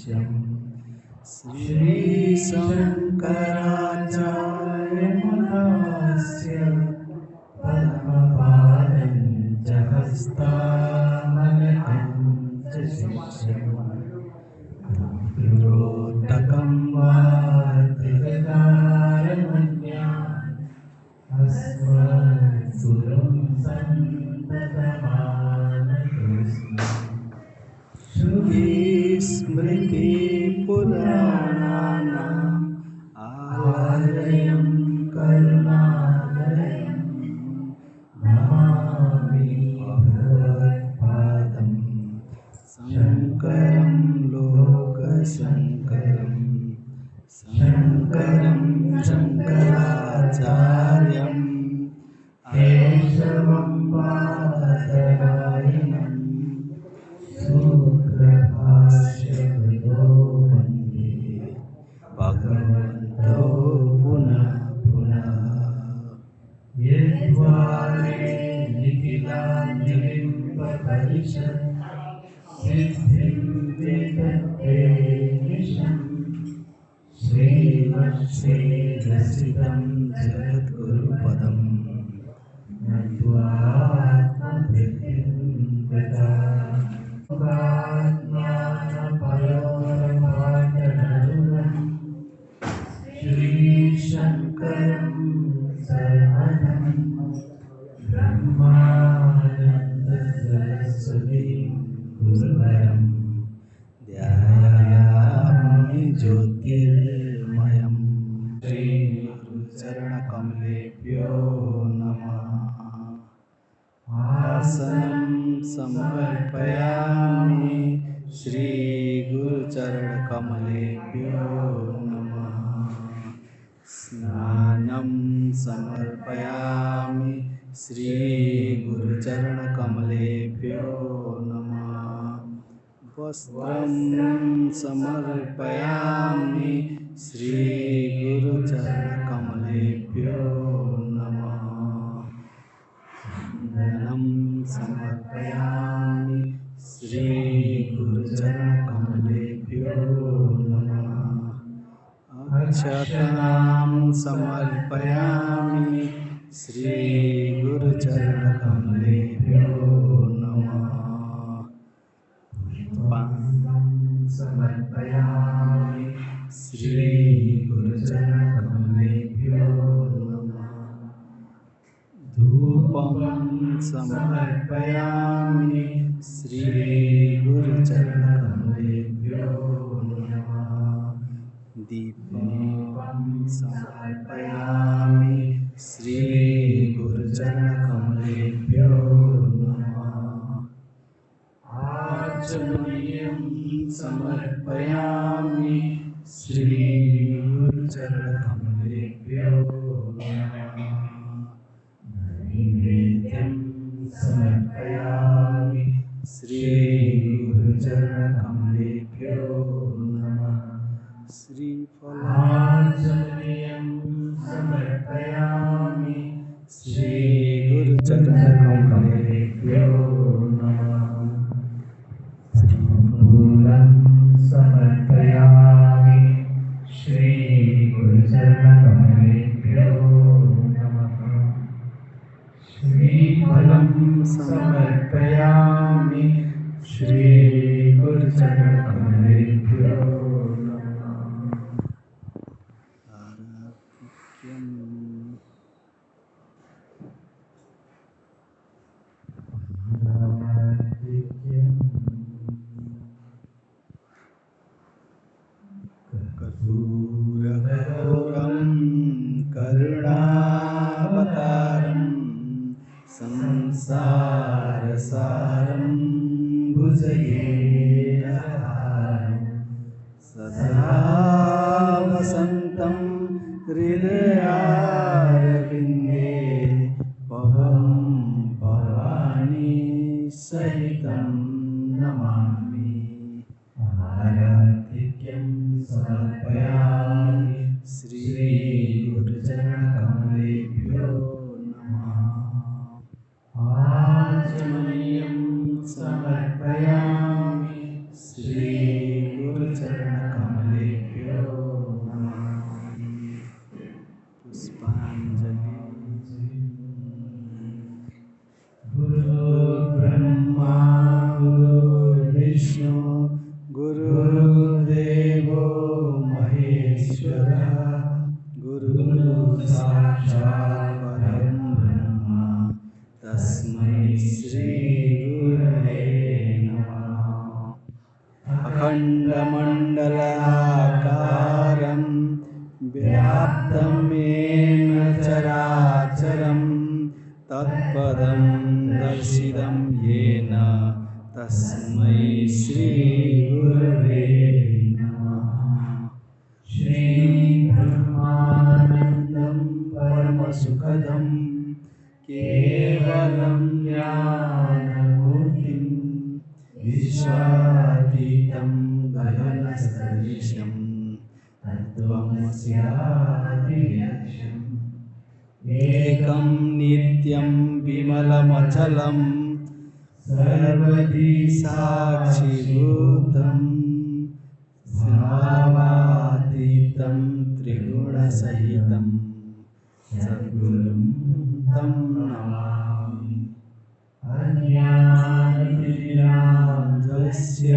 श्री शंकराचार्यमहास्य पद्मपादं च हस्तामलकं च शिष्यं वातिरकारमन्यान् अस्मत्सुरं सन्ततमानतोऽस्मि। श्रुतिस्मृतिपुराणानाम् आलयं करुणालयं नमामि भगवत्पादं शङ्करं लोकशङ्करं शङ्करं शङ्कराचार्यं केशवं बादरायणं सूत्रभाष्यकृतो वन्दे भगवन्तो पुनः पुनः। यद्वारे निखिलाञ्जलिम्बपरिषत् सिद्धिं विदत्ते निशम् श्रीमत्श्रीरसितं जगद्गुरुपदं नत्वात्मभृतिं गताम् ज्ञानपयोपाटनरुणं श्रीशङ्करं सर्वनं ब्रह्मानन्दसरस्वतीं गुरुवरं ध्यायामि ज्योतिर्मयं। श्रीगुरुचरणकमलेभ्यो नमः। आसनं समर्पयामि श्रीगुरुचरणकमलेभ्यो नमः। स्नानं समर्पयामि श्रीगुरुचरणकमलेभ्यो नमः। वस्त्रं समर्पयामि श्रीगुरुचरणकमलेभ्यो नमः। चन्दनं समर्पयामि श्रीगुरुचरणकमलेभ्यो नमः। अक्षतां समर्पयामि श्रीगुरुचरणकमलेभ्यो नमः। पुष्पाञ्जलिं समर्पयामि श्रीगुरुचरणकमलेभ्यो नमः। धूपं समर्पयामि श्रीगुरुचरणकमलेभ्यो नमः। दीपं समर्पयामि श्रीगुरुचरणकमलेभ्यो नमः। आचमनीयं समर्पयामि श्रीगुरुचरणकमलेभ्यो नमः। नैवेद्यं समर्पयामि श्रीगुरुचरणकमलेभ्यो नमः। श्रीफलाचमनीयं समर्पयामि श्रीगुरुचरणकमलेभ्यो नमः। श्रीफूलं समर्पयामि श्रीगुरुचरणकमलेभ्यो नमः। श्रीफलं समर्पयामि श्रीगुरुचरणकमलेभ्यो नमः। कर्पूरगौरं करुणावतारं संसारसारं भुजगेन्द्रहारं सदा वसन्तं हृदयारविन्दे पवं भवानी सहितं नमामि। आराधिक्यं समर्पयामि श्रीगुरुचरणकमलेभ्यो नमः। आचमनीयं समर्पयामि श्रीगुरुचरणकमलेभ्यो श्रीगुरवे नमः। अखण्डमण्डलाकारं व्याप्तं येन चराचरं तत्पदं दर्शितं येन तस्मै श्रीगुरवे नमः। श्रीब्रह्मानन्दं परमसुखदं केवलं ज्ञानमूर्तिं विश्वातीतं गगनसदृशं तत्त्वमस्यादिलक्ष्यम् एकं नित्यं विमलमचलं सर्वधी साक्षिभूतं भावातीतं त्रिगुणसहितं सद्गुरुं तं नमामि। अज्ञानतिमिरान्धस्य